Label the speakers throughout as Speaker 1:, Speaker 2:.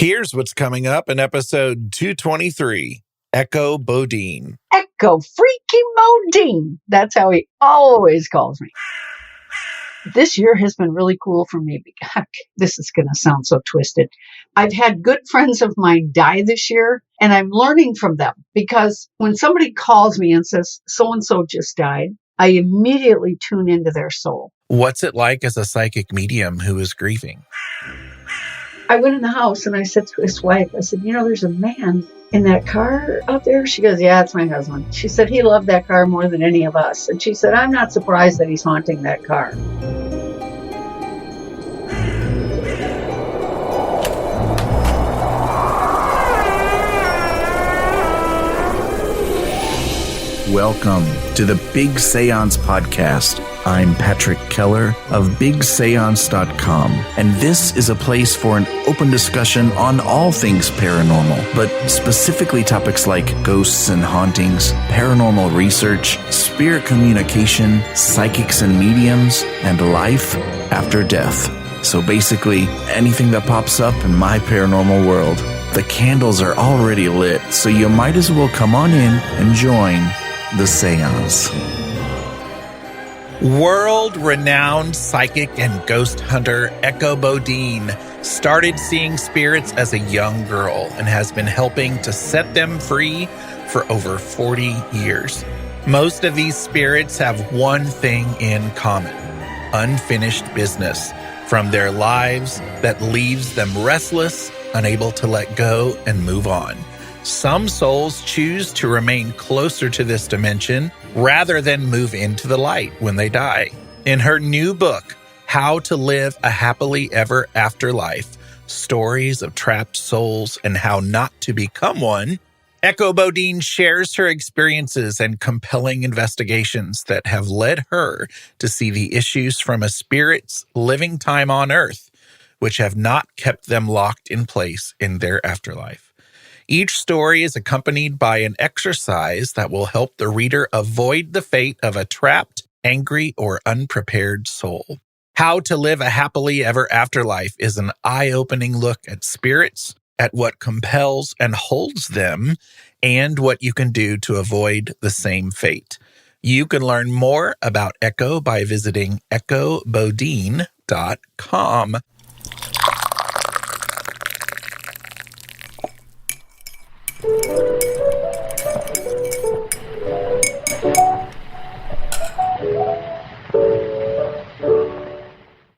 Speaker 1: Here's what's coming up in episode 223, Echo Bodine.
Speaker 2: Echo freaking Bodine. That's how he always calls me. This year has been really cool for me. This is going to sound so twisted. I've had good friends of mine die this year, and I'm learning from them because when somebody calls me and says, so-and-so just died, I immediately tune into their soul.
Speaker 1: What's it like as a psychic medium who is grieving?
Speaker 2: I went in the house and I said to his wife, I said, there's a man in that car out there. She goes, yeah, it's my husband. She said, he loved that car more than any of us. And she said, I'm not surprised that he's haunting that car.
Speaker 1: Welcome to the Big Seance Podcast. I'm Patrick Keller of BigSeance.com, and this is a place for an open discussion on all things paranormal, but specifically topics like ghosts and hauntings, paranormal research, spirit communication, psychics and mediums, and life after death. So basically, anything that pops up in my paranormal world. The candles are already lit, so you might as well come on in and join the seance. World-renowned psychic and ghost hunter Echo Bodine started seeing spirits as a young girl and has been helping to set them free for over 40 years. Most of these spirits have one thing in common: unfinished business from their lives that leaves them restless, unable to let go and move on. Some souls choose to remain closer to this dimension rather than move into the light when they die. In her new book, How to Live a Happily Ever Afterlife, Stories of Trapped Souls and How Not to Become One, Echo Bodine shares her experiences and compelling investigations that have led her to see the issues from a spirit's living time on Earth, which have not kept them locked in place in their afterlife. Each story is accompanied by an exercise that will help the reader avoid the fate of a trapped, angry, or unprepared soul. How to Live a Happily Ever Afterlife is an eye-opening look at spirits, at what compels and holds them, and what you can do to avoid the same fate. You can learn more about Echo by visiting echobodine.com.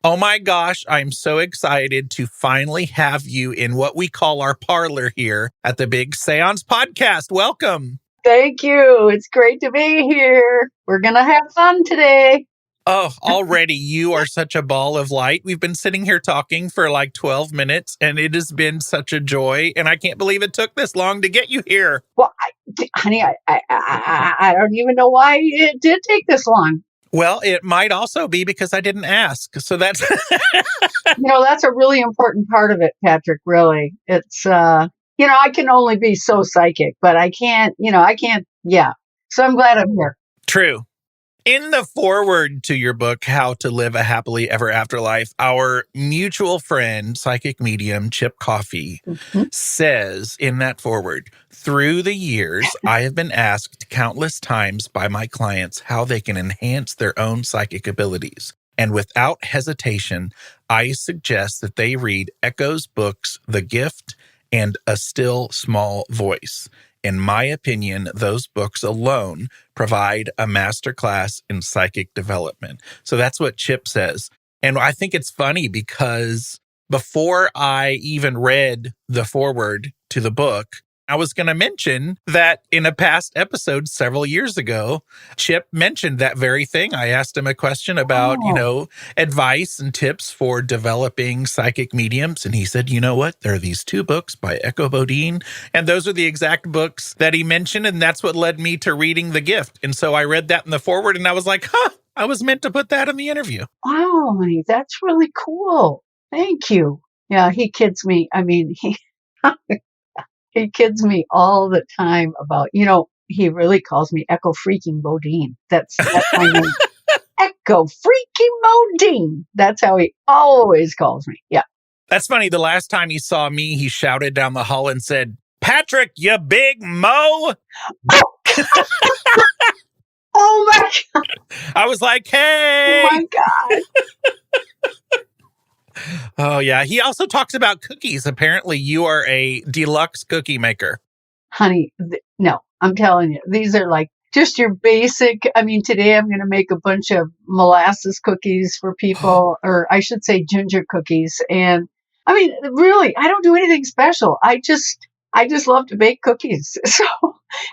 Speaker 1: Oh my gosh, I'm so excited to finally have you in what we call our parlor here at the Big Seance Podcast. Welcome.
Speaker 2: Thank you. It's great to be here. We're going to have fun today.
Speaker 1: Oh, already you are such a ball of light. We've been sitting here talking for like 12 minutes, and it has been such a joy. And I can't believe it took this long to get you here.
Speaker 2: Well, honey, I don't even know why it did take this long.
Speaker 1: Well, it might also be because I didn't ask. So that's...
Speaker 2: That's a really important part of it, Patrick, really. It's, I can only be so psychic, but I can't. Yeah. So I'm glad I'm here.
Speaker 1: True. In the foreword to your book, How to Live a Happily Ever Afterlife, our mutual friend, psychic medium Chip Coffey, says in that foreword, through the years, I have been asked countless times by my clients how they can enhance their own psychic abilities. And without hesitation, I suggest that they read Echo's books, The Gift and A Still Small Voice. In my opinion, those books alone provide a masterclass in psychic development. So that's what Chip says. And I think it's funny because before I even read the foreword to the book, I was going to mention that in a past episode several years ago, Chip mentioned that very thing. I asked him a question about, advice and tips for developing psychic mediums. And he said, you know what? There are these two books by Echo Bodine. And those are the exact books that he mentioned. And that's what led me to reading The Gift. And so I read that in the foreword and I was like, I was meant to put that in the interview.
Speaker 2: Wow, honey, that's really cool. Thank you. Yeah, he kids me. I mean, he kids me all the time about, he really calls me Echo freaking Bodine. That's my name. Echo freaking Bodine. That's how he always calls me. Yeah.
Speaker 1: That's funny. The last time he saw me, he shouted down the hall and said, "Patrick, you big mo."
Speaker 2: Oh my God.
Speaker 1: I was like,
Speaker 2: Oh
Speaker 1: hey.
Speaker 2: my God.
Speaker 1: Oh, yeah. He also talks about cookies. Apparently, you are a deluxe cookie maker.
Speaker 2: Honey, no, I'm telling you, these are like just your basic. I mean, today I'm going to make a bunch of molasses cookies for people, or I should say ginger cookies. And I mean, really, I don't do anything special. I just love to bake cookies. So,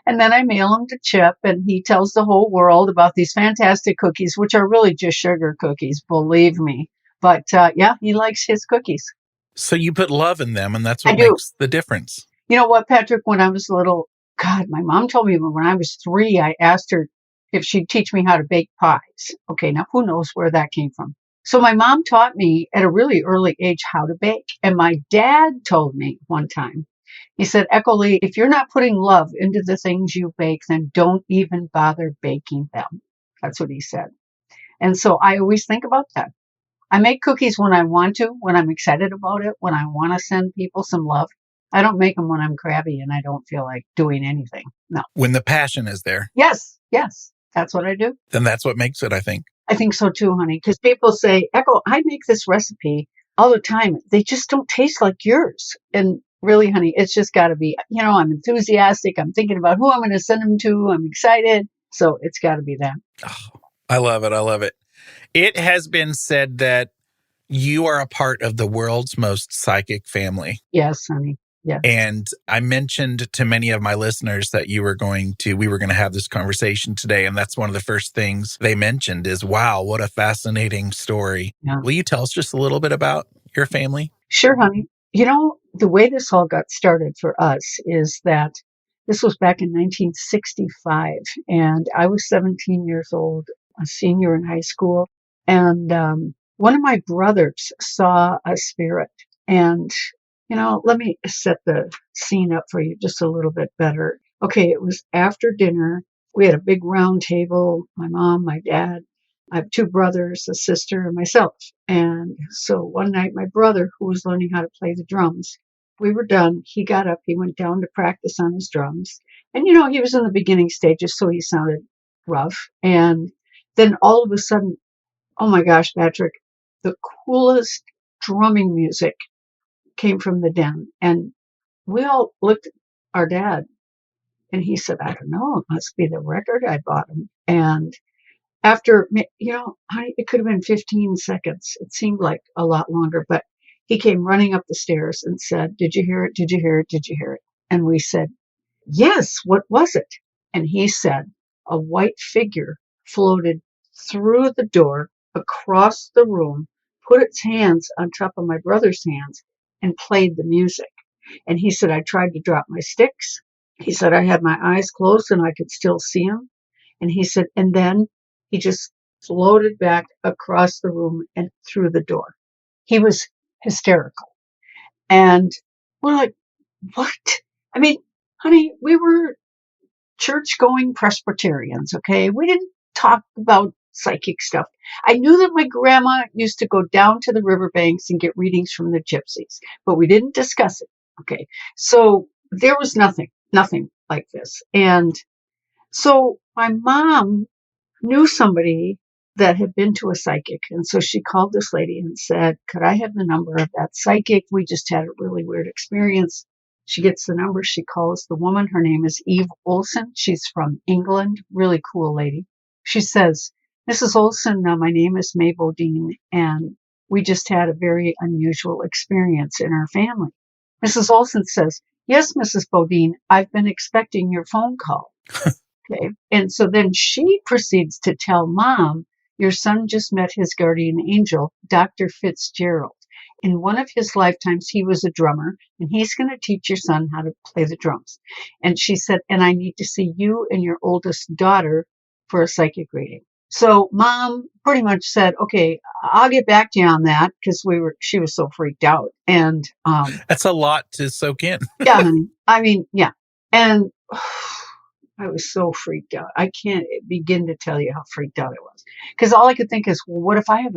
Speaker 2: and then I mail them to Chip, and he tells the whole world about these fantastic cookies, which are really just sugar cookies, believe me. But yeah, he likes his cookies.
Speaker 1: So you put love in them, and that's
Speaker 2: I
Speaker 1: what
Speaker 2: do.
Speaker 1: makes the difference.
Speaker 2: You know what, Patrick, when I was little, God, my mom told me when I was 3, I asked her if she'd teach me how to bake pies. Okay, now who knows where that came from? So my mom taught me at a really early age how to bake. And my dad told me one time, he said, Echo Lee, if you're not putting love into the things you bake, then don't even bother baking them. That's what he said. And so I always think about that. I make cookies when I want to, when I'm excited about it, when I want to send people some love. I don't make them when I'm crabby and I don't feel like doing anything. No.
Speaker 1: When the passion is there,
Speaker 2: Yes, that's what I do.
Speaker 1: then that's what makes it, I think.
Speaker 2: I think so too, honey, because people say, Echo, I make this recipe all the time. They just don't taste like yours. And really, honey, it's just got to be, I'm enthusiastic. I'm thinking about who I'm going to send them to. I'm excited. So it's got to be them.
Speaker 1: Oh, I love it. I love it. It has been said that you are a part of the world's most psychic family.
Speaker 2: Yes, honey. Yes.
Speaker 1: And I mentioned to many of my listeners that we were going to have this conversation today. And that's one of the first things they mentioned is, wow, what a fascinating story.
Speaker 2: Yeah.
Speaker 1: Will you tell us just a little bit about your family?
Speaker 2: Sure, honey. The way this all got started for us is that this was back in 1965, and I was 17 years old, a senior in high school. And one of my brothers saw a spirit. And, let me set the scene up for you just a little bit better. Okay, it was after dinner. We had a big round table, my mom, my dad. I have 2 brothers, a sister, and myself. And so one night, my brother, who was learning how to play the drums, we were done. He got up, he went down to practice on his drums. And, he was in the beginning stages, so he sounded rough. And then all of a sudden, oh my gosh, Patrick, the coolest drumming music came from the den. And we all looked at our dad, and he said, I don't know, it must be the record I bought him. And after, it could have been 15 seconds. It seemed like a lot longer, but he came running up the stairs and said, did you hear it? Did you hear it? Did you hear it? And we said, yes, what was it? And he said, a white figure floated through the door, across the room, put its hands on top of my brother's hands, and played the music. And he said, I tried to drop my sticks. He said, I had my eyes closed and I could still see him. And he said, and then he just floated back across the room and through the door. He was hysterical. And we're like, what? I mean, honey, we were church-going Presbyterians, okay? We didn't talk about psychic stuff. I knew that my grandma used to go down to the riverbanks and get readings from the gypsies, but we didn't discuss it, okay? So there was nothing like this. And so my mom knew somebody that had been to a psychic. And so she called this lady and said, could I have the number of that psychic? We just had a really weird experience. She gets the number. She calls the woman. Her name is Eve Olson. She's from England. Really cool lady. She says, Mrs. Olson, my name is Eve Bodine, and we just had a very unusual experience in our family. Mrs. Olson says, yes, Mrs. Bodine, I've been expecting your phone call. Okay. And so then she proceeds to tell Mom, your son just met his guardian angel, Dr. Fitzgerald. In one of his lifetimes, he was a drummer, and he's going to teach your son how to play the drums. And she said, and I need to see you and your oldest daughter for a psychic reading. So Mom pretty much said, okay, I'll get back to you on that, because she was so freaked out. And
Speaker 1: that's a lot to soak in.
Speaker 2: Yeah, honey. I mean, yeah. And I was so freaked out. I can't begin to tell you how freaked out I was. Because all I could think is, well, what if I have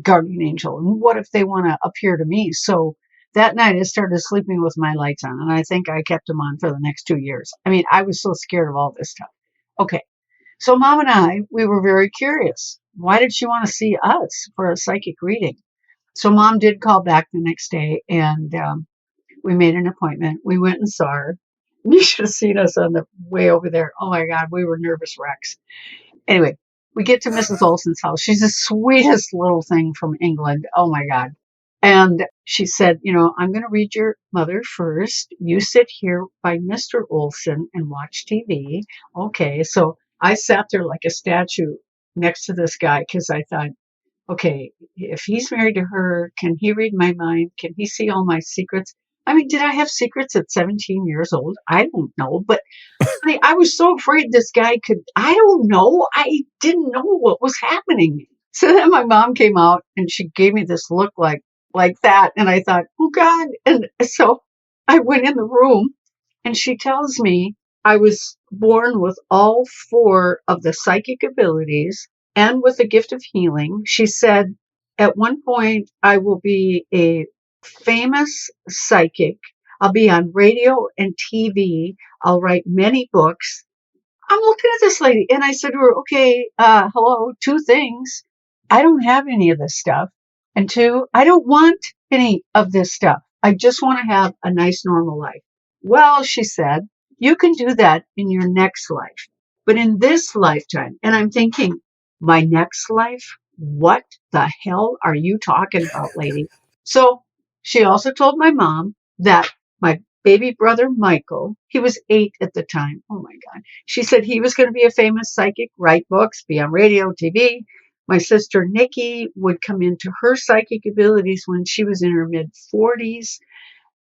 Speaker 2: guardian angel? And what if they want to appear to me? So that night I started sleeping with my lights on, and I think I kept them on for the next 2 years. I mean, I was so scared of all this stuff. Okay. So mom and I, we were very curious. Why did she want to see us for a psychic reading? So mom did call back the next day, and we made an appointment. We went and saw her. You should have seen us on the way over there. Oh my God, we were nervous wrecks. Anyway, we get to Mrs. Olson's house. She's the sweetest little thing from England. Oh my God. And she said, I'm going to read your mother first. You sit here by Mr. Olson and watch TV. Okay. So I sat there like a statue next to this guy because I thought, okay, if he's married to her, can he read my mind? Can he see all my secrets? I mean, did I have secrets at 17 years old? I don't know. But I was so afraid this guy could, I don't know. I didn't know what was happening. So then my mom came out and she gave me this look like that. And I thought, oh God. And so I went in the room and she tells me I was born with all 4 of the psychic abilities and with the gift of healing. She said, at one point, I will be a famous psychic. I'll be on radio and TV. I'll write many books. I'm looking at this lady and I said to her, okay, hello, 2 things. I don't have any of this stuff. And 2, I don't want any of this stuff. I just want to have a nice, normal life. Well, she said, you can do that in your next life. But in this lifetime, and I'm thinking, my next life? What the hell are you talking about, lady? So she also told my mom that my baby brother Michael, he was 8 at the time. Oh my God. She said he was going to be a famous psychic, write books, be on radio, TV. My sister Nikki would come into her psychic abilities when she was in her mid 40s,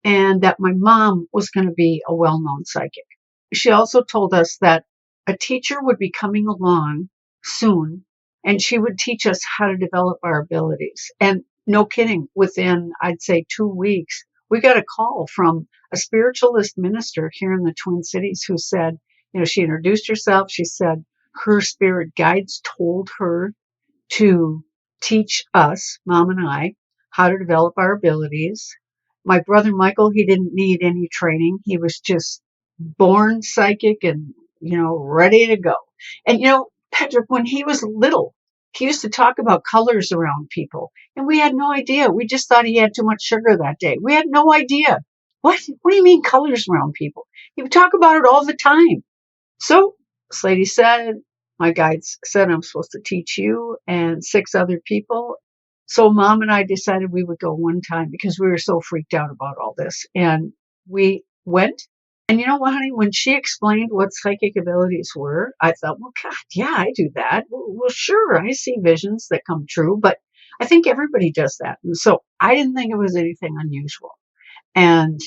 Speaker 2: and that my mom was going to be a well-known psychic. She also told us that a teacher would be coming along soon, and she would teach us how to develop our abilities. And no kidding, within, I'd say, 2 weeks, we got a call from a spiritualist minister here in the Twin Cities who said, she introduced herself. She said her spirit guides told her to teach us, mom and I, how to develop our abilities. My brother Michael, he didn't need any training. He was just born psychic and, ready to go. And, Patrick, when he was little, he used to talk about colors around people. And we had no idea. We just thought he had too much sugar that day. We had no idea. What do you mean colors around people? He would talk about it all the time. So this lady said, my guides said I'm supposed to teach you and 6 other people. So mom and I decided we would go one time because we were so freaked out about all this. And we went. And you know what, honey? When she explained what psychic abilities were, I thought, well, God, yeah, I do that. Well, sure, I see visions that come true, but I think everybody does that. And so I didn't think it was anything unusual. And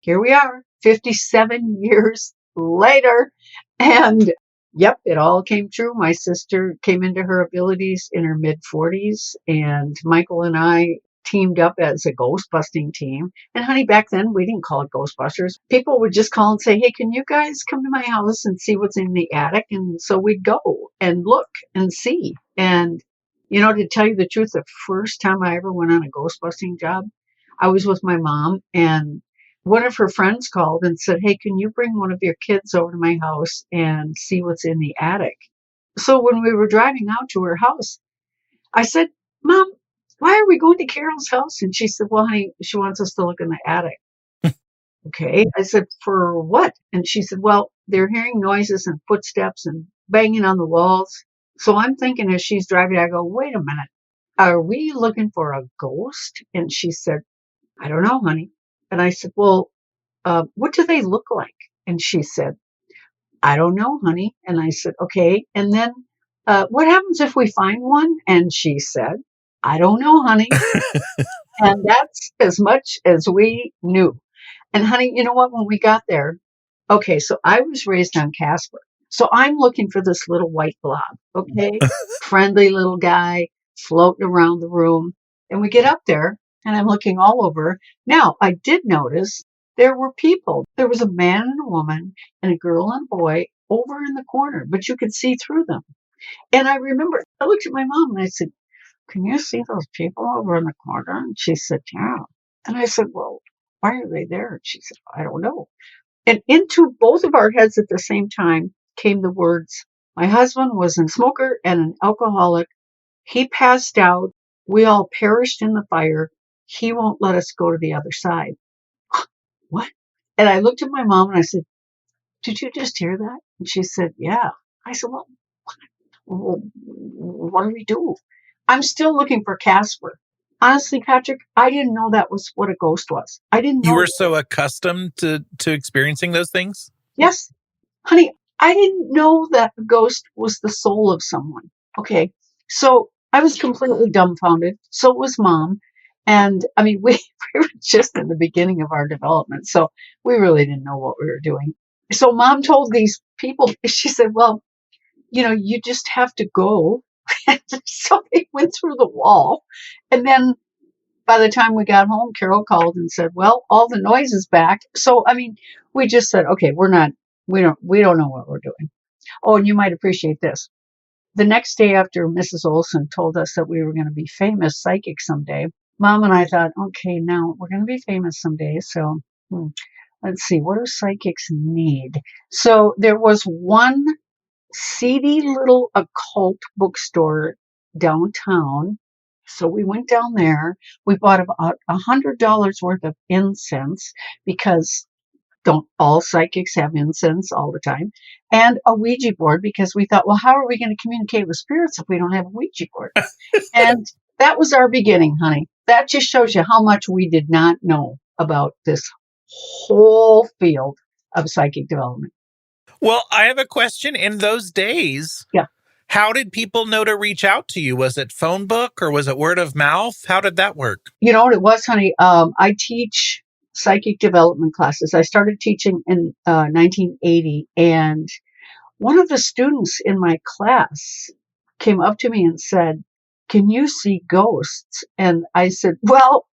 Speaker 2: here we are, 57 years later. And yep, it all came true. My sister came into her abilities in her mid 40s, and Michael and I teamed up as a ghost busting team. And honey, back then we didn't call it Ghostbusters. People would just call and say, hey, can you guys come to my house and see what's in the attic? And so we'd go and look and see. And, to tell you the truth, the first time I ever went on a ghost busting job, I was with my mom, and one of her friends called and said, hey, can you bring one of your kids over to my house and see what's in the attic? So when we were driving out to her house, I said, Mom, why are we going to Carol's house? And she said, well, honey, she wants us to look in the attic. Okay. I said, for what? And she said, well, they're hearing noises and footsteps and banging on the walls. So I'm thinking as she's driving, I go, wait a minute. Are we looking for a ghost? And she said, I don't know, honey. And I said, well, what do they look like? And she said, I don't know, honey. And I said, okay. And then what happens if we find one? And she said, I don't know, honey. And that's as much as we knew. And honey, you know what? When we got there, okay, so I was raised on Casper. So I'm looking for this little white blob, okay? Friendly little guy floating around the room. And we get up there and I'm looking all over. Now, I did notice there were people. There was a man and a woman and a girl and a boy over in the corner, but you could see through them. And I remember I looked at my mom and I said, can you see those people over in the corner? And she said, yeah. And I said, well, why are they there? And she said, I don't know. And into both of our heads at the same time came the words, my husband was a smoker and an alcoholic. He passed out. We all perished in the fire. He won't let us go to the other side. What? And I looked at my mom and I said, did you just hear that? And she said, yeah. I said, well, what do we do? I'm still looking for Casper. Honestly, Patrick, I didn't know that was what a ghost was. I didn't
Speaker 1: You
Speaker 2: know.
Speaker 1: were so accustomed to experiencing those things?
Speaker 2: Yes, honey, I didn't know that a ghost was the soul of someone. Okay. So I was completely dumbfounded. So was mom. And I mean, we were just in the beginning of our development. So we really didn't know what we were doing. So mom told these people, she said, well, you just have to go. So they went through the wall. And then by the time we got home, Carol called and said, well, all the noise is back. So, I mean, we just said, okay, we don't know what we're doing. Oh, and you might appreciate this. The next day after Mrs. Olson told us that we were going to be famous psychics someday, Mom and I thought, okay, now we're going to be famous someday. So let's see, what do psychics need? So there was one seedy little occult bookstore downtown. So we went down there. We bought about $100 worth of incense because don't all psychics have incense all the time? And a Ouija board because we thought, well, how are we going to communicate with spirits if we don't have a Ouija board? And that was our beginning, honey. That just shows you how much we did not know about this whole field of psychic development.
Speaker 1: Well, I have a question. In those days,
Speaker 2: Yeah.
Speaker 1: how did people know to reach out to you? Was it phone book or was it word of mouth? How did that work?
Speaker 2: You know what it was, honey? I teach psychic development classes. I started teaching in 1980, and one of the students in my class came up to me and said, can you see ghosts? And I said, well,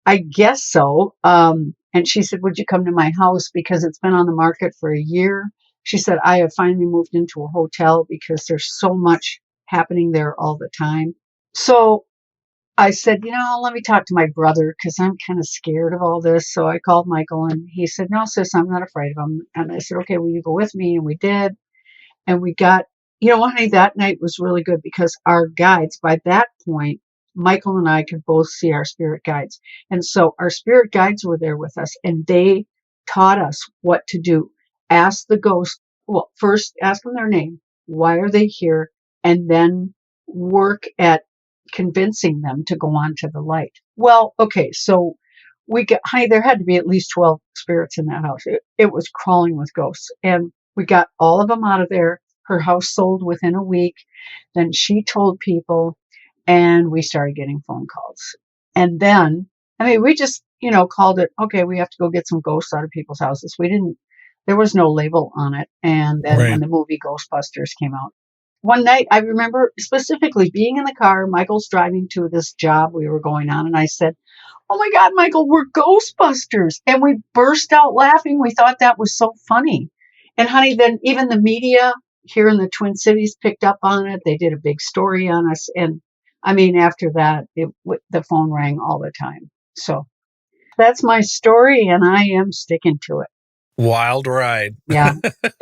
Speaker 2: I guess so. And she said, would you come to my house? Because it's been on the market for a year. She said, I have finally moved into a hotel because there's so much happening there all the time. So I said, let me talk to my brother because I'm kind of scared of all this. So I called Michael and he said, no, sis, I'm not afraid of him. And I said, okay, will you go with me? And we did. And we got, honey, that night was really good because our guides, by that point, Michael and I could both see our spirit guides. And so our spirit guides were there with us and they taught us what to do. Ask the ghost, well, first ask them their name. Why are they here? And then work at convincing them to go on to the light. Well, okay, so honey, there had to be at least 12 spirits in that house. It was crawling with ghosts. And we got all of them out of there. Her house sold within a week. Then she told people, and we started getting phone calls. And then, we just, called it, okay, we have to go get some ghosts out of people's houses. There was no label on it. And then when the movie Ghostbusters came out, one night I remember specifically being in the car, Michael's driving to this job we were going on, and I said, oh my God, Michael, we're Ghostbusters. And we burst out laughing. We thought that was so funny. And honey, then even the media here in the Twin Cities picked up on it. They did a big story on us. And after that, the phone rang all the time. So that's my story, and I am sticking to it.
Speaker 1: Wild ride.
Speaker 2: Yeah.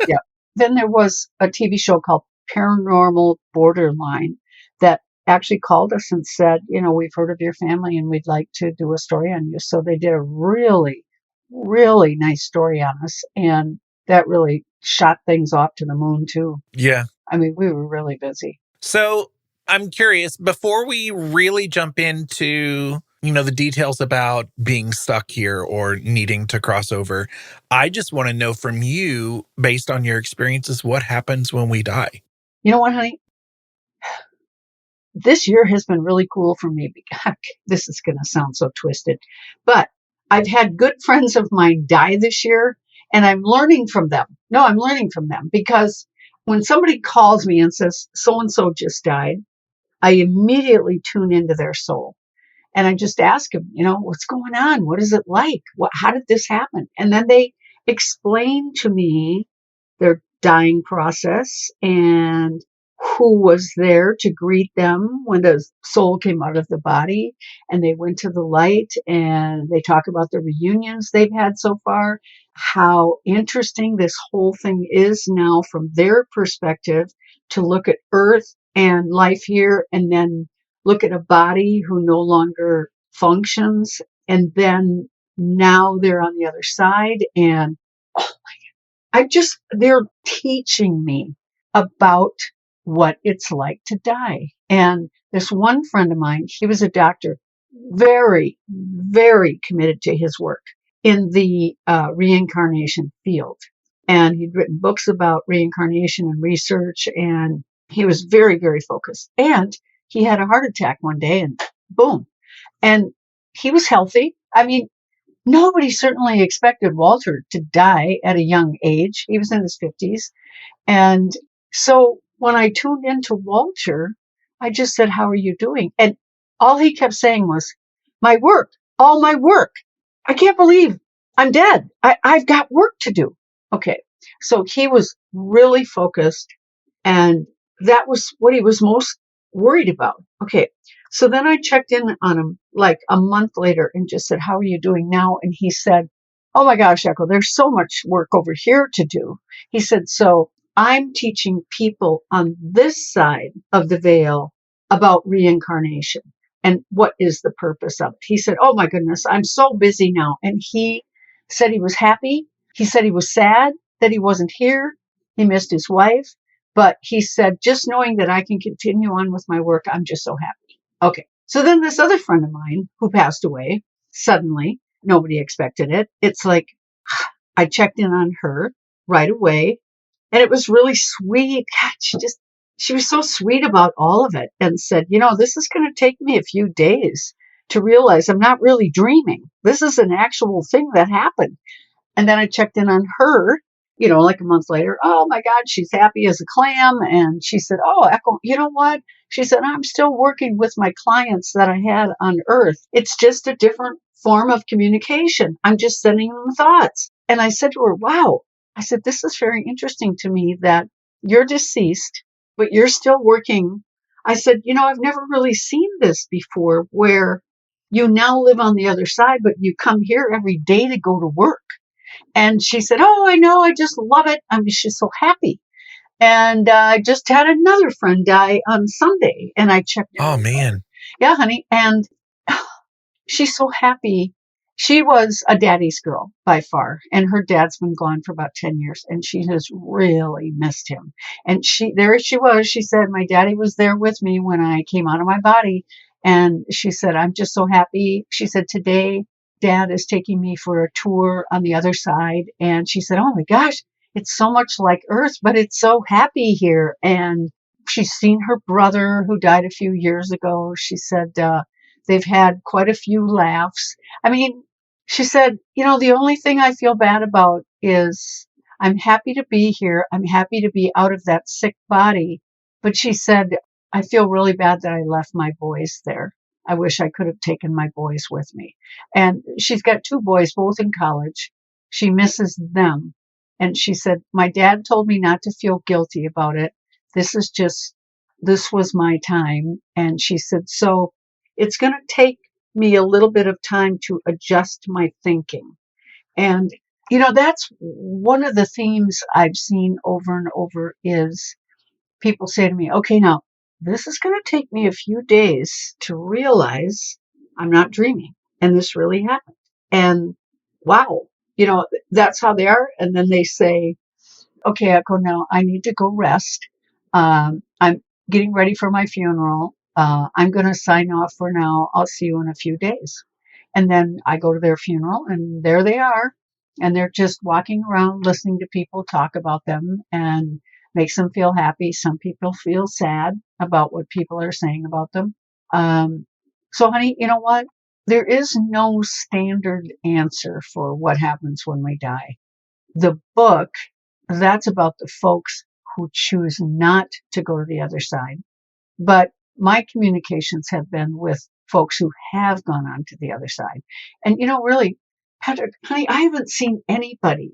Speaker 2: Yeah. Then there was a TV show called Paranormal Borderline that actually called us and said, we've heard of your family and we'd like to do a story on you. So they did a really, really nice story on us. And that really shot things off to the moon too.
Speaker 1: Yeah.
Speaker 2: We were really busy.
Speaker 1: So I'm curious, before we really jump into, the details about being stuck here or needing to cross over, I just want to know from you, based on your experiences, what happens when we die?
Speaker 2: You know what, honey? This year has been really cool for me. This is going to sound so twisted, but I've had good friends of mine die this year, and I'm learning from them. No, I'm learning from them because when somebody calls me and says, so-and-so just died, I immediately tune into their soul. And I just ask them, what's going on? What is it like? How did this happen? And then they explain to me their dying process. And who was there to greet them when the soul came out of the body and they went to the light, and they talk about the reunions they've had so far, how interesting this whole thing is now from their perspective to look at Earth and life here, and then look at a body who no longer functions, and then now they're on the other side. And they're teaching me about what it's like to die. And this one friend of mine, he was a doctor, very, very committed to his work in the reincarnation field. And he'd written books about reincarnation and research, and he was very, very focused. And he had a heart attack one day, and boom. And he was healthy. I mean, nobody certainly expected Walter to die at a young age. He was in his 50s. And so when I tuned into Walter, I just said, "How are you doing?" And all he kept saying was, "My work, all my work. I can't believe I'm dead. I've got work to do." Okay. So he was really focused, and that was what he was most worried about. Okay. So then I checked in on him like a month later and just said, "How are you doing now?" And he said, "Oh my gosh, Echo, there's so much work over here to do." He said, "So I'm teaching people on this side of the veil about reincarnation and what is the purpose of it." He said, "Oh my goodness, I'm so busy now." And he said he was happy. He said he was sad that he wasn't here. He missed his wife. But he said, "Just knowing that I can continue on with my work, I'm just so happy." Okay. So then this other friend of mine who passed away suddenly, nobody expected it. It's like I checked in on her right away, and it was really sweet. God, she was so sweet about all of it, and said, "This is going to take me a few days to realize I'm not really dreaming. This is an actual thing that happened." And then I checked in on her, like a month later. Oh my God, she's happy as a clam. And she said, "Oh, Echo, you know what?" She said, "I'm still working with my clients that I had on Earth. It's just a different form of communication. I'm just sending them thoughts." And I said to her, "Wow." I said, "This is very interesting to me that you're deceased, but you're still working." I said, "I've never really seen this before, where you now live on the other side, but you come here every day to go to work." And she said, "Oh, I know. I just love it." I mean, she's so happy. And I just had another friend die on Sunday, and I checked in.
Speaker 1: Oh, man.
Speaker 2: Yeah, honey. And she's so happy. She was a daddy's girl by far, and her dad's been gone for about 10 years, and she has really missed him. And there she was. She said, "My daddy was there with me when I came out of my body." And she said, "I'm just so happy." She said, "Today, Dad is taking me for a tour on the other side." And she said, "Oh my gosh, it's so much like Earth, but it's so happy here." And she's seen her brother who died a few years ago. She said, they've had quite a few laughs. I mean, she said, "The only thing I feel bad about is I'm happy to be here. I'm happy to be out of that sick body." But she said, "I feel really bad that I left my boys there. I wish I could have taken my boys with me." And she's got two boys, both in college. She misses them. And she said, "My dad told me not to feel guilty about it. This was my time." And she said, "So it's going to take me a little bit of time to adjust my thinking." And, that's one of the themes I've seen over and over is people say to me, "Okay, now this is going to take me a few days to realize I'm not dreaming and this really happened." And wow, that's how they are. And then they say, "Okay, Echo, now I need to go rest. I'm getting ready for my funeral. I'm going to sign off for now. I'll see you in a few days." And then I go to their funeral, and there they are. And they're just walking around listening to people talk about them, and makes them feel happy. Some people feel sad about what people are saying about them. So, honey, you know what? There is no standard answer for what happens when we die. The book, that's about the folks who choose not to go to the other side. But my communications have been with folks who have gone on to the other side. And, really, Patrick, honey, I haven't seen anybody,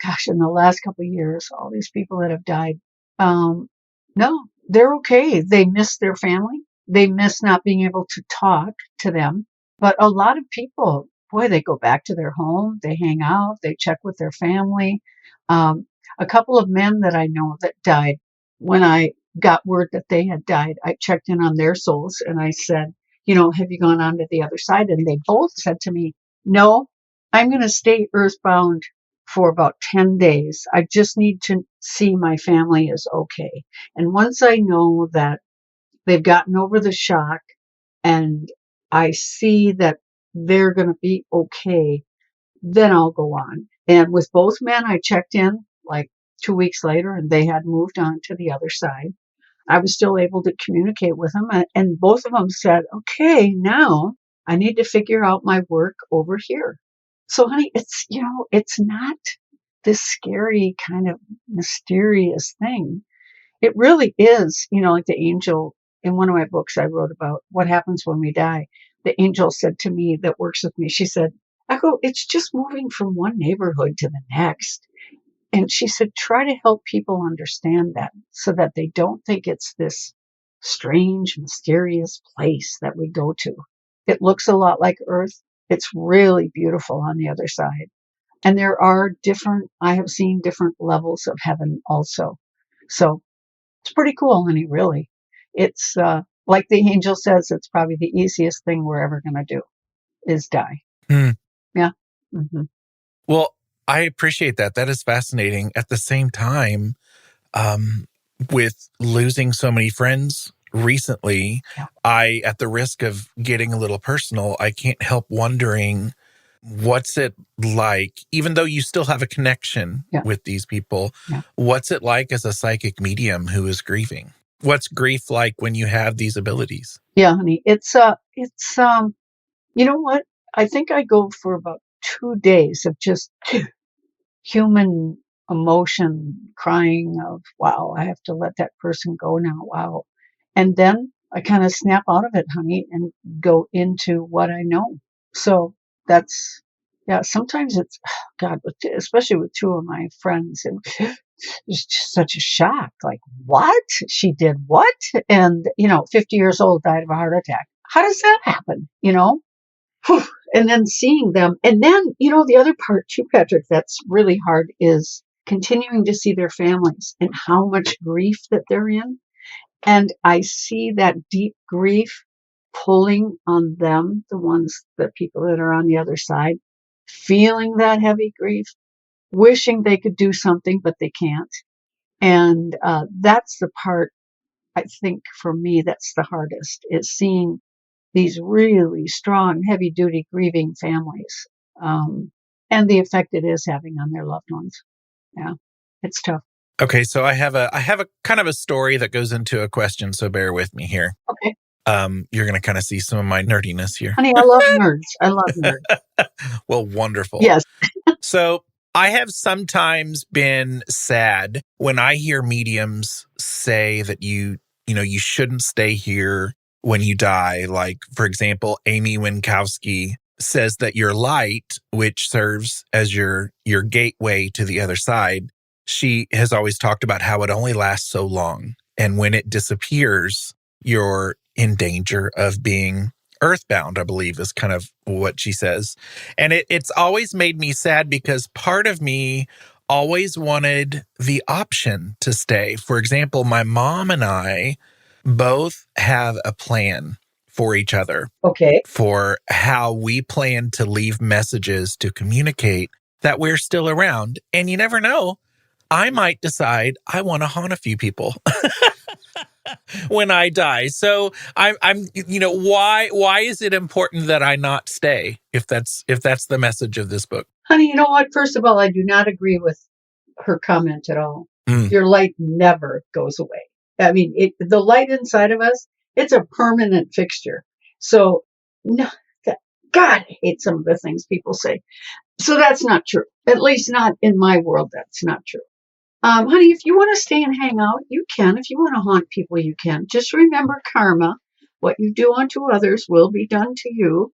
Speaker 2: gosh, in the last couple of years, all these people that have died. No, they're okay. They miss their family. They miss not being able to talk to them. But a lot of people, boy, they go back to their home, they hang out, they check with their family. Um, a couple of men that I know that died, when I got word that they had died, I checked in on their souls and I said, have you gone on to the other side? And they both said to me, no, I'm going to stay earthbound for about 10 days. I just need to see my family is okay. And once I know that they've gotten over the shock and I see that they're going to be okay, then I'll go on. And with both men, I checked in like 2 weeks later and they had moved on to the other side. I was still able to communicate with them. And both of them said, okay, now I need to figure out my work over here. So, honey, it's not this scary kind of mysterious thing. It really is, like the angel in one of my books I wrote about what happens when we die. The angel said to me that works with me, she said, Echo, it's just moving from one neighborhood to the next. And she said, try to help people understand that so that they don't think it's this strange, mysterious place that we go to. It looks a lot like Earth. It's really beautiful on the other side. And I have seen different levels of heaven also. So it's pretty cool, honey, really. It's like the angel says, it's probably the easiest thing we're ever going to do is die.
Speaker 1: Hmm.
Speaker 2: Yeah. Mm-hmm.
Speaker 1: Well, I appreciate that. That is fascinating. At the same time, with losing so many friends recently,
Speaker 2: Yeah.
Speaker 1: at the risk of getting a little personal, I can't help wondering what's it like, even though you still have a connection with these people, what's it like as a psychic medium who is grieving? What's grief like when you have these abilities?
Speaker 2: Yeah, honey. You know what? I think I go for about 2 days of just human emotion, crying of, wow, I have to let that person go now. Wow. And then I kind of snap out of it, honey, and go into what I know. So sometimes it's, God, especially with two of my friends, and it's just such a shock. Like, what? She did what? And, 50 years old, died of a heart attack. How does that happen? And then seeing them. And then, the other part too, Patrick, that's really hard is continuing to see their families and how much grief that they're in. And I see that deep grief pulling on them, the people that are on the other side, feeling that heavy grief, wishing they could do something, but they can't. And that's the part, I think, for me, that's the hardest, is seeing these really strong, heavy duty grieving families, and the effect it is having on their loved ones. Yeah, it's tough.
Speaker 1: Okay, so I have a kind of a story that goes into a question, so bear with me here.
Speaker 2: Okay.
Speaker 1: You're going to kind of see some of my nerdiness here.
Speaker 2: Honey, I love nerds. I love nerds.
Speaker 1: Well, wonderful.
Speaker 2: Yes.
Speaker 1: So I have sometimes been sad when I hear mediums say that you shouldn't stay here when you die. Like, for example, Amy Winkowski says that your light, which serves as your gateway to the other side, she has always talked about how it only lasts so long. And when it disappears, you're in danger of being earthbound, I believe, is kind of what she says. And it's always made me sad because part of me always wanted the option to stay. For example, my mom and I both have a plan for each other.
Speaker 2: Okay.
Speaker 1: For how we plan to leave messages to communicate that we're still around. And you never know, I might decide I want to haunt a few people when I die. So I'm why is it important that I not stay if that's the message of this book?
Speaker 2: Honey, you know what? First of all, I do not agree with her comment at all. Your light never goes away. I mean, the light inside of us, it's a permanent fixture. So, no, God, I hate some of the things people say. So that's not true. At least not in my world. That's not true. Honey, if you want to stay and hang out, you can. If you want to haunt people, you can. Just remember karma. What you do unto others will be done to you.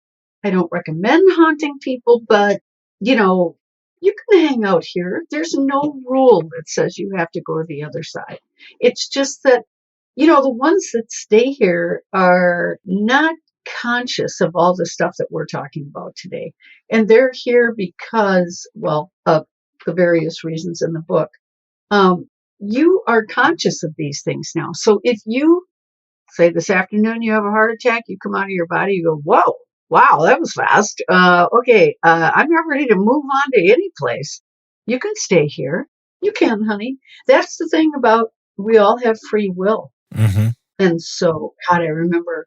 Speaker 2: I don't recommend haunting people, but, you can hang out here. There's no rule that says you have to go to the other side. It's just that The ones that stay here are not conscious of all the stuff that we're talking about today. And they're here because, well, of the various reasons in the book. You are conscious of these things now. So if you say this afternoon you have a heart attack, you come out of your body, you go, whoa, wow, that was fast. Okay, I'm not ready to move on to any place. You can stay here. You can, honey. That's the thing about we all have free will.
Speaker 1: Mm-hmm.
Speaker 2: And so, God, I remember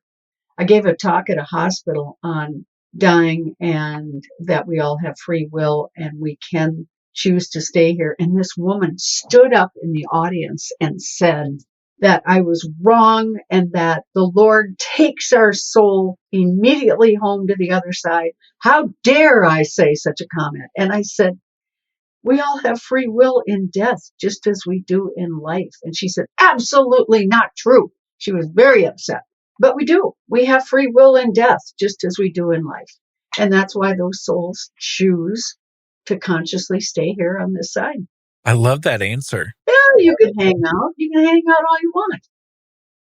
Speaker 2: I gave a talk at a hospital on dying and that we all have free will and we can choose to stay here. And this woman stood up in the audience and said that I was wrong and that the Lord takes our soul immediately home to the other side. How dare I say such a comment? And I said, we all have free will in death, just as we do in life. And she said, absolutely not true. She was very upset. But we do. We have free will in death, just as we do in life. And that's why those souls choose to consciously stay here on this side.
Speaker 1: I love that answer.
Speaker 2: Yeah, you can hang out. You can hang out all you want.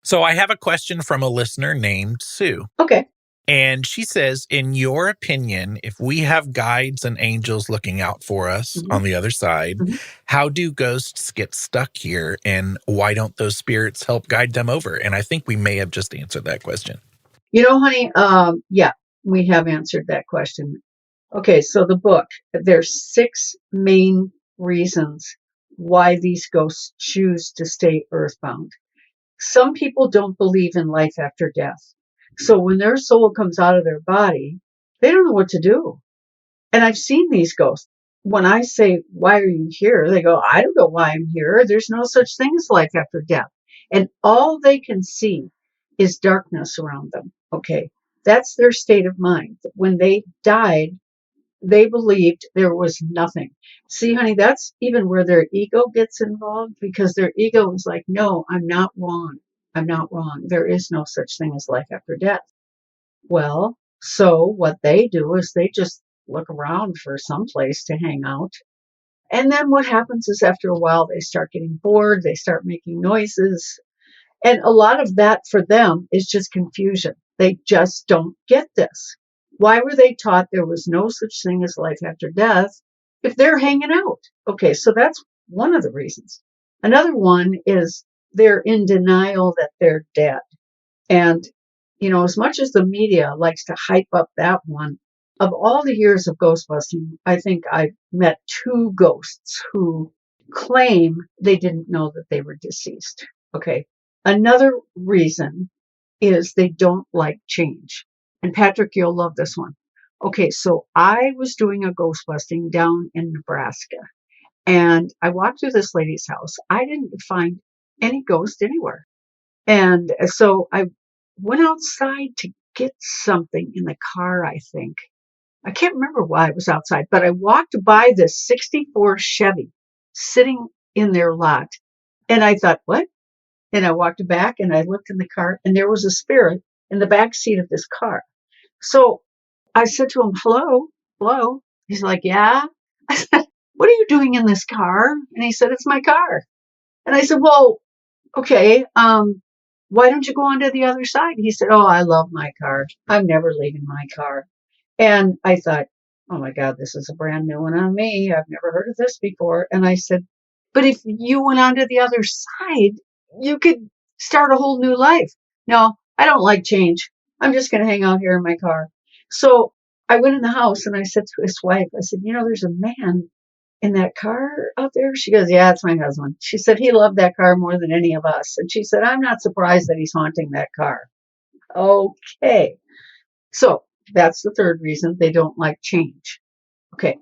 Speaker 1: So I have a question from a listener named Sue.
Speaker 2: Okay.
Speaker 1: And she says, in your opinion, if we have guides and angels looking out for us on the other side, how do ghosts get stuck here? And why don't those spirits help guide them over? And I think we may have just answered that question.
Speaker 2: Honey, yeah, we have answered that question. Okay, so the book, there's 6 main reasons why these ghosts choose to stay earthbound. Some people don't believe in life after death. So when their soul comes out of their body, they don't know what to do. And I've seen these ghosts. When I say, why are you here? They go, I don't know why I'm here. There's no such thing as life after death. And all they can see is darkness around them. Okay, that's their state of mind. When they died, they believed there was nothing. See, honey, that's even where their ego gets involved because their ego is like, no, I'm not wrong. I'm not wrong. There is no such thing as life after death. Well, so what they do is they just look around for some place to hang out. And then what happens is after a while, they start getting bored. They start making noises. And a lot of that for them is just confusion. They just don't get this. Why were they taught there was no such thing as life after death if they're hanging out? Okay, so that's one of the reasons. Another one is they're in denial that they're dead. And, as much as the media likes to hype up that one, of all the years of ghost busting, I think I've met 2 ghosts who claim they didn't know that they were deceased. Okay. Another reason is they don't like change. And Patrick, you'll love this one. Okay, so I was doing a ghost busting down in Nebraska, and I walked through this lady's house. I didn't find any ghost anywhere. And so I went outside to get something in the car, I think. I can't remember why I was outside, but I walked by this 64 Chevy sitting in their lot. And I thought, what? And I walked back and I looked in the car and there was a spirit in the back seat of this car. So I said to him, hello, hello. He's like, yeah. I said, what are you doing in this car? And he said, it's my car. And I said, well, okay, why don't you go on to the other side? He said, oh, I love my car. I'm never leaving my car. And I thought, oh my God, this is a brand new one on me. I've never heard of this before. And I said, but if you went on to the other side, you could start a whole new life. No, I don't like change. I'm just going to hang out here in my car. So I went in the house and I said to his wife, I said, there's a man in that car out there. She goes, yeah, it's my husband. She said, he loved that car more than any of us. And she said, I'm not surprised that he's haunting that car. Okay. So that's the third reason they don't like change. Okay.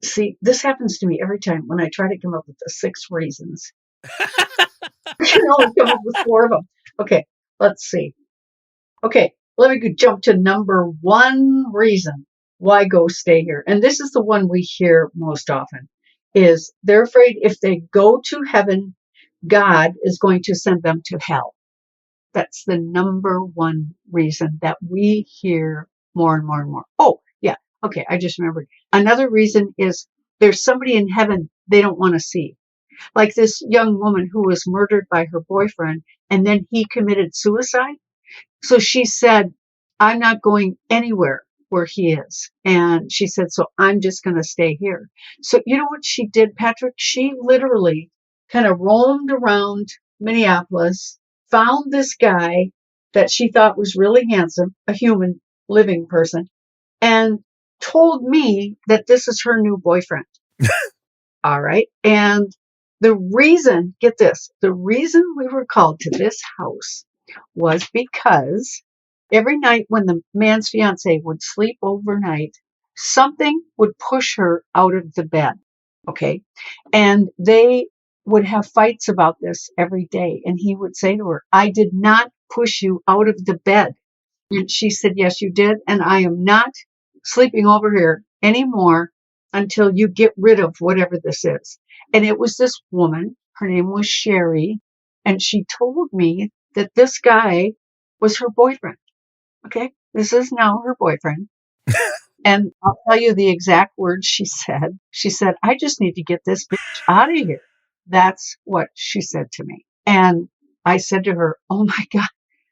Speaker 2: See, this happens to me every time when I try to come up with the 6 reasons. I can only come up with 4 of them. Okay, let's see. Okay, let me jump to number 1 reason why ghosts stay here. And this is the one we hear most often, is they're afraid if they go to heaven, God is going to send them to hell. That's the number 1 reason that we hear more and more and more. Oh, yeah. Okay, I just remembered. Another reason is there's somebody in heaven they don't want to see. Like this young woman who was murdered by her boyfriend and then he committed suicide. So she said, I'm not going anywhere where he is. And she said, so I'm just going to stay here. So you know what she did, Patrick? She literally kind of roamed around Minneapolis, found this guy that she thought was really handsome, a human living person, and told me that this is her new boyfriend. All right. And the reason, get this, the reason we were called to this house was because every night when the man's fiance would sleep overnight, something would push her out of the bed. Okay. And they would have fights about this every day. And he would say to her, I did not push you out of the bed. And she said, yes, you did. And I am not sleeping over here anymore until you get rid of whatever this is. And it was this woman. Her name was Sherry. And she told me that this guy was her boyfriend. Okay. This is now her boyfriend. And I'll tell you the exact words she said. She said, I just need to get this bitch out of here. That's what she said to me. And I said to her, oh my God.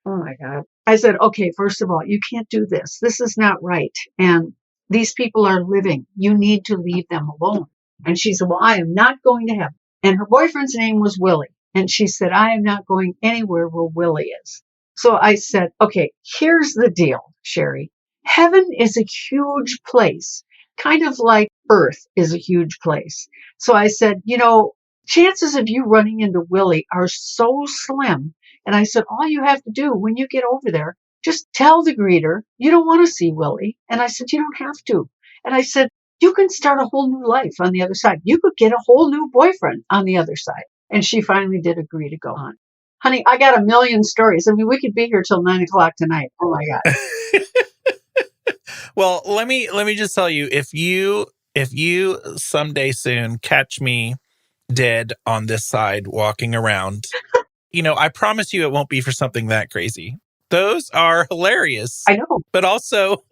Speaker 2: Oh my God. I said, okay, first of all, you can't do this. This is not right. And these people are living. You need to leave them alone. And she said, well, I am not going to heaven. And her boyfriend's name was Willie. And she said, I am not going anywhere where Willie is. So I said, okay, here's the deal, Sherry. Heaven is a huge place, kind of like Earth is a huge place. So I said, you know, chances of you running into Willie are so slim. And I said, all you have to do when you get over there, just tell the greeter you don't want to see Willie. And I said, you don't have to. And I said, you can start a whole new life on the other side. You could get a whole new boyfriend on the other side. And she finally did agree to go on. Honey, I got a million stories. I mean, we could be here till 9:00 tonight. Oh my God.
Speaker 1: Well, let me just tell you, if you someday soon catch me dead on this side walking around, I promise you it won't be for something that crazy. Those are hilarious.
Speaker 2: I know.
Speaker 1: But also,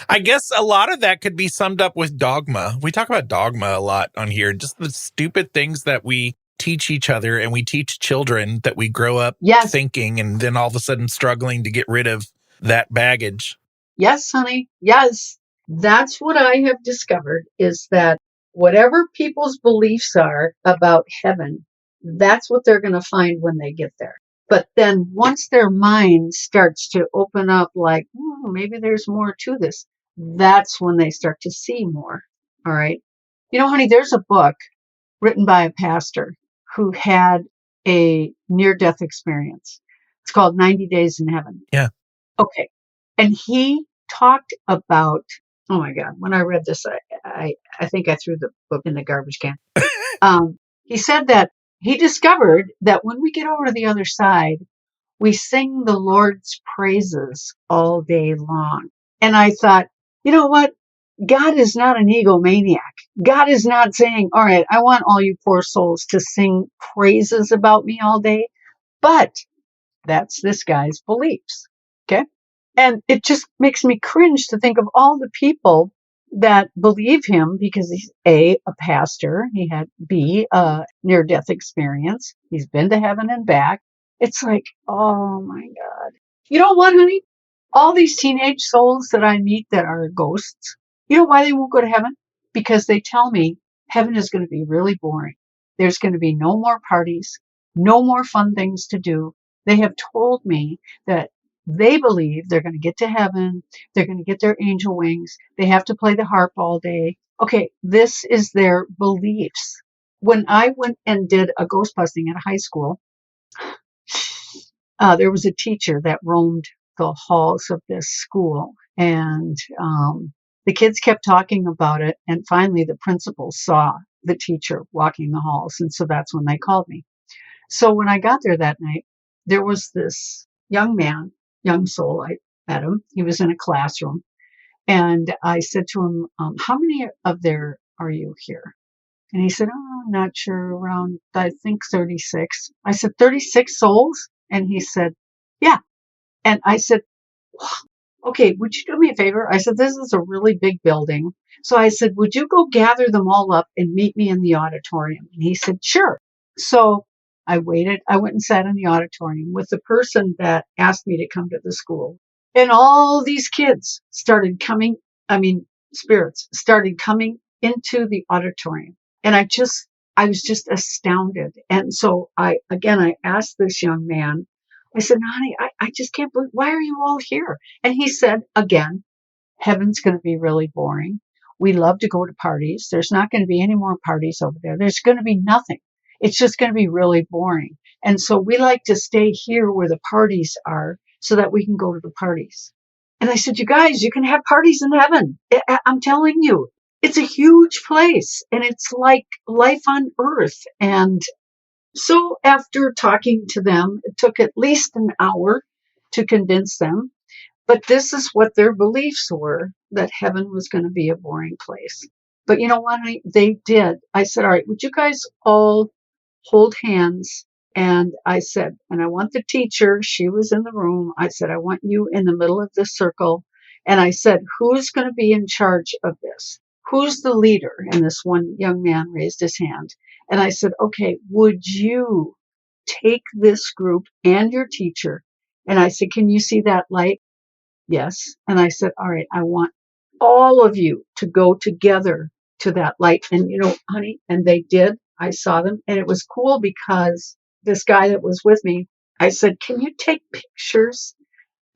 Speaker 1: I guess a lot of that could be summed up with dogma. We talk about dogma a lot on here, just the stupid things that we teach each other and we teach children that we grow up thinking and then all of a sudden struggling to get rid of that baggage.
Speaker 2: Yes, honey. Yes. That's what I have discovered is that whatever people's beliefs are about heaven, that's what they're going to find when they get there. But then once their mind starts to open up like, maybe there's more to this, that's when they start to see more. All right. You know, honey, there's a book written by a pastor who had a near-death experience. It's called 90 Days in Heaven.
Speaker 1: Yeah.
Speaker 2: Okay. And he talked about, oh my God, when I read this, I think I threw the book in the garbage can. He said that he discovered that when we get over to the other side, we sing the Lord's praises all day long. And I thought, you know what? God is not an egomaniac. God is not saying, all right, I want all you poor souls to sing praises about me all day. But that's this guy's beliefs. Okay. And it just makes me cringe to think of all the people that believe him because he's a pastor. He had B, a near-death experience. He's been to heaven and back. It's like, oh my God. You know what, honey? All these teenage souls that I meet that are ghosts, you know why they won't go to heaven? Because they tell me heaven is going to be really boring. There's going to be no more parties, no more fun things to do. They have told me that they believe they're going to get to heaven. They're going to get their angel wings. They have to play the harp all day. Okay, this is their beliefs. When I went and did a ghost busting at a high school, there was a teacher that roamed the halls of this school. And the kids kept talking about it. And finally, the principal saw the teacher walking the halls. And so that's when they called me. So when I got there that night, there was this young man, young soul. I met him. He was in a classroom. And I said to him, how many of there are you here? And he said, oh, I'm not sure, around, I think 36. I said, 36 souls? And he said, yeah. And I said, okay, would you do me a favor? I said, this is a really big building. So I said, would you go gather them all up and meet me in the auditorium? And he said, sure. So I waited. I went and sat in the auditorium with the person that asked me to come to the school. And all these kids started coming, spirits started coming into the auditorium. And I was just astounded. And so I asked this young man, I said, honey, I just can't believe, why are you all here? And he said, again, heaven's going to be really boring. We love to go to parties. There's not going to be any more parties over there. There's going to be nothing. It's just going to be really boring. And so we like to stay here where the parties are so that we can go to the parties. And I said, you guys, you can have parties in heaven. I'm telling you, it's a huge place and it's like life on earth. And so after talking to them, it took at least an hour to convince them. But this is what their beliefs were, that heaven was going to be a boring place. But you know what? They did. I said, all right, would you guys all hold hands? And I said, and I want the teacher, she was in the room. I said, I want you in the middle of this circle. And I said, who's going to be in charge of this? Who's the leader? And this one young man raised his hand. And I said, okay, would you take this group and your teacher? And I said, can you see that light? Yes. And I said, all right, I want all of you to go together to that light. And, honey, and they did. I saw them. And it was cool because this guy that was with me, I said, can you take pictures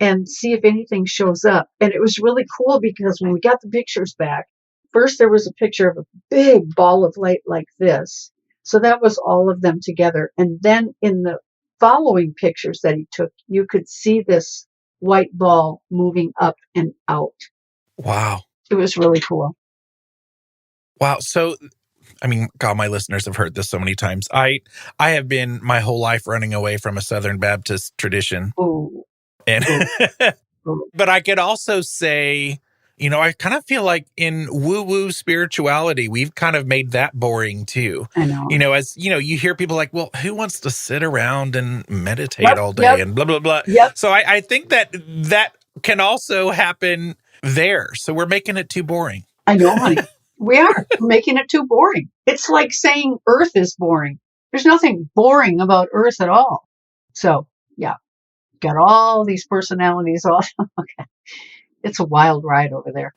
Speaker 2: and see if anything shows up? And it was really cool because when we got the pictures back, first there was a picture of a big ball of light like this. So that was all of them together. And then in the following pictures that he took, you could see this white ball moving up and out.
Speaker 1: Wow.
Speaker 2: It was really cool.
Speaker 1: Wow. So, God, my listeners have heard this so many times. I have been my whole life running away from a Southern Baptist tradition.
Speaker 2: Ooh.
Speaker 1: And
Speaker 2: Ooh.
Speaker 1: But I could also say, I kind of feel like in woo-woo spirituality, we've kind of made that boring too.
Speaker 2: I know.
Speaker 1: You hear people like, well, who wants to sit around and meditate all day and blah, blah, blah.
Speaker 2: Yep.
Speaker 1: So I think that can also happen there. So we're making it too boring.
Speaker 2: I know, honey. We are making it too boring. It's like saying Earth is boring. There's nothing boring about Earth at all. So, yeah, got all these personalities all. Okay. It's a wild ride over there.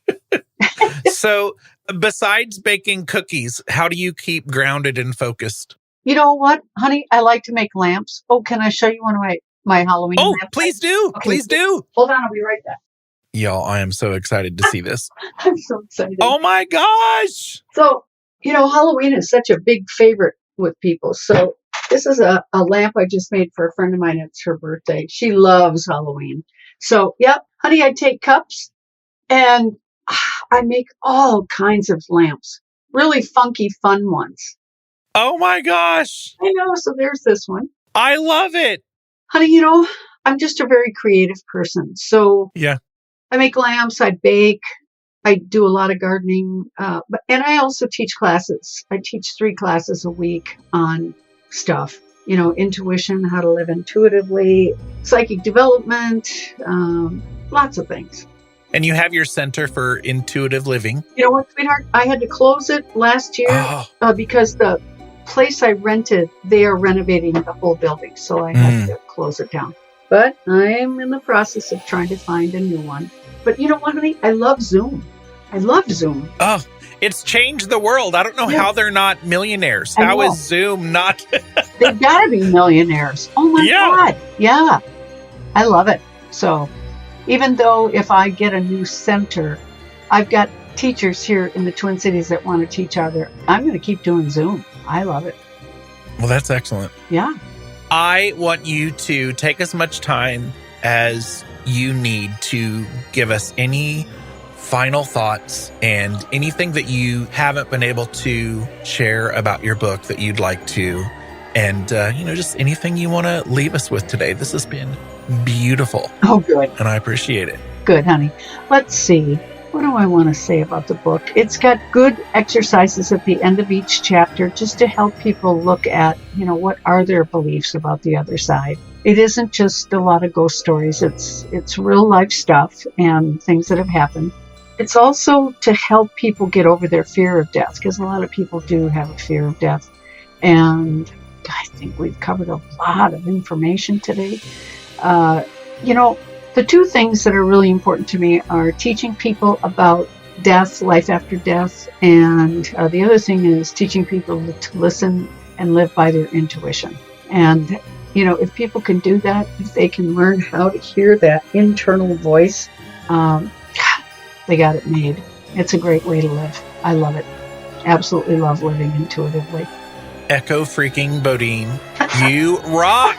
Speaker 1: So besides baking cookies, how do you keep grounded and focused?
Speaker 2: You know what, honey? I like to make lamps. Oh, can I show you one of my Halloween lamps?
Speaker 1: Oh, please do. Okay. Please do.
Speaker 2: Hold on. I'll be right back.
Speaker 1: Y'all, I am so excited to see this.
Speaker 2: I'm so excited.
Speaker 1: Oh my gosh.
Speaker 2: So, Halloween is such a big favorite with people. So this is a lamp I just made for a friend of mine. It's her birthday. She loves Halloween. So, yep, honey, I take cups and I make all kinds of lamps. Really funky, fun ones.
Speaker 1: Oh my gosh.
Speaker 2: I know. So there's this one.
Speaker 1: I love it.
Speaker 2: Honey, I'm just a very creative person. So
Speaker 1: yeah,
Speaker 2: I make lamps, I bake, I do a lot of gardening, and I also teach classes. I teach 3 classes a week on stuff, intuition, how to live intuitively, psychic development, lots of things.
Speaker 1: And you have your Center for Intuitive Living.
Speaker 2: You know what, sweetheart? I had to close it last year because the place I rented, they are renovating the whole building. So I had to close it down. But I'm in the process of trying to find a new one. But you know what, honey? I love Zoom. I love Zoom.
Speaker 1: Oh, it's changed the world. I don't know how they're not millionaires. How is Zoom not?
Speaker 2: They've got to be millionaires. Oh, my God. Yeah. I love it. So even though if I get a new center, I've got teachers here in the Twin Cities that want to teach out there. I'm going to keep doing Zoom. I love it.
Speaker 1: Well, that's excellent.
Speaker 2: Yeah.
Speaker 1: I want you to take as much time as you need to give us any final thoughts and anything that you haven't been able to share about your book that you'd like to. And, just anything you want to leave us with today. This has been beautiful.
Speaker 2: Oh, good.
Speaker 1: And I appreciate it.
Speaker 2: Good, honey. Let's see. What do I want to say about the book? It's got good exercises at the end of each chapter just to help people look at, what are their beliefs about the other side. it isn't just a lot of ghost stories. It's real life stuff and things that have happened. It's also to help people get over their fear of death, because a lot of people do have a fear of death. And I think we've covered a lot of information today. The two things that are really important to me are teaching people about death, life after death, and the other thing is teaching people to listen and live by their intuition. And, if people can do that, if they can learn how to hear that internal voice, they got it made. It's a great way to live. I love it. Absolutely love living intuitively.
Speaker 1: Echo freaking Bodine, you rock!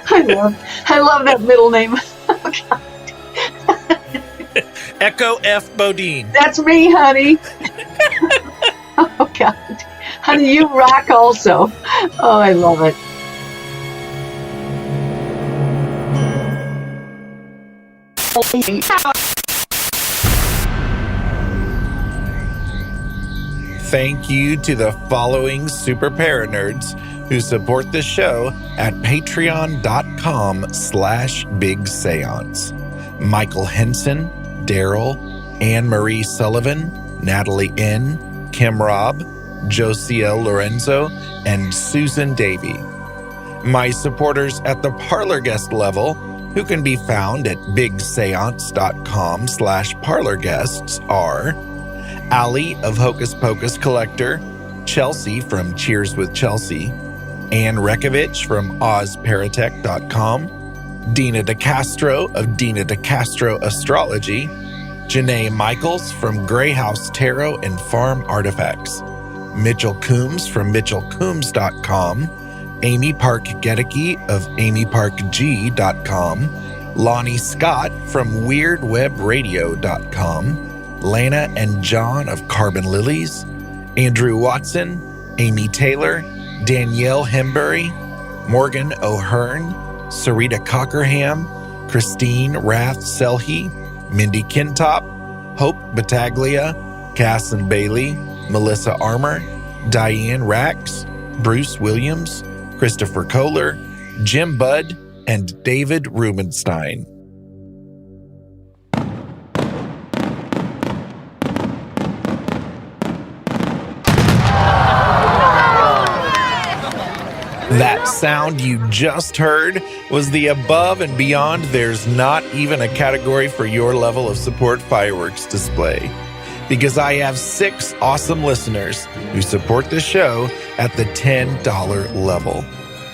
Speaker 2: I love that middle name.
Speaker 1: Echo F. Bodine.
Speaker 2: That's me, honey. Oh, God. Honey, you rock also. Oh, I love it.
Speaker 1: Thank you to the following super paranerds who support the show at patreon.com/big seance. Michael Henson, Daryl, Anne-Marie Sullivan, Natalie N., Kim Robb, Josiel Lorenzo, and Susan Davey. My supporters at the Parlor guest level, who can be found at bigseance.com/parlor guests, are Allie of Hocus Pocus Collector, Chelsea from Cheers with Chelsea, Ann Rekovich from ozparatech.com, Dina DeCastro of Dina DeCastro Astrology, Janae Michaels from Grey House Tarot and Farm Artifacts, Mitchell Coombs from mitchellcoombs.com, Amy Park Gedicke of amyparkg.com, Lonnie Scott from weirdwebradio.com, Lana and John of Carbon Lilies, Andrew Watson, Amy Taylor, Danielle Hembury, Morgan O'Hearn, Sarita Cockerham, Christine Rath Selhe, Mindy Kintop, Hope Battaglia, Cass and Bailey, Melissa Armour, Diane Rax, Bruce Williams, Christopher Kohler, Jim Budd, and David Rubenstein. That sound you just heard was the above and beyond there's not even a category for your level of support fireworks display. Because I have 6 awesome listeners who support the show at the $10 level.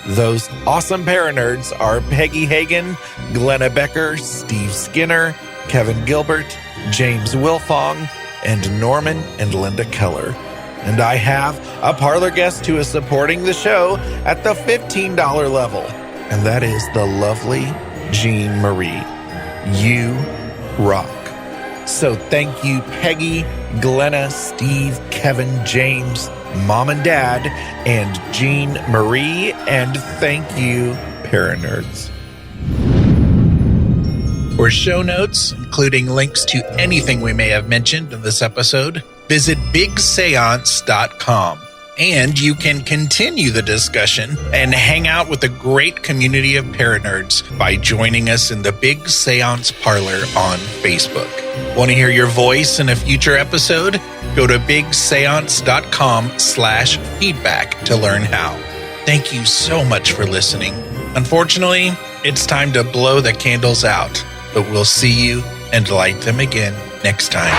Speaker 1: Those awesome paranerds are Peggy Hagan, Glenna Becker, Steve Skinner, Kevin Gilbert, James Wilfong, and Norman and Linda Keller. And I have a Parlor guest who is supporting the show at the $15 level. And that is the lovely Jean Marie. You rock. So thank you, Peggy, Glenna, Steve, Kevin, James, Mom and Dad, and Jean Marie. And thank you, Paranerds. For show notes, including links to anything we may have mentioned in this episode, visit bigseance.com. And you can continue the discussion and hang out with a great community of paranerds by joining us in the Big Seance Parlor on Facebook. Want to hear your voice in a future episode? Go to bigseance.com/feedback to learn how. Thank you so much for listening. Unfortunately, it's time to blow the candles out, but we'll see you and light them again next time.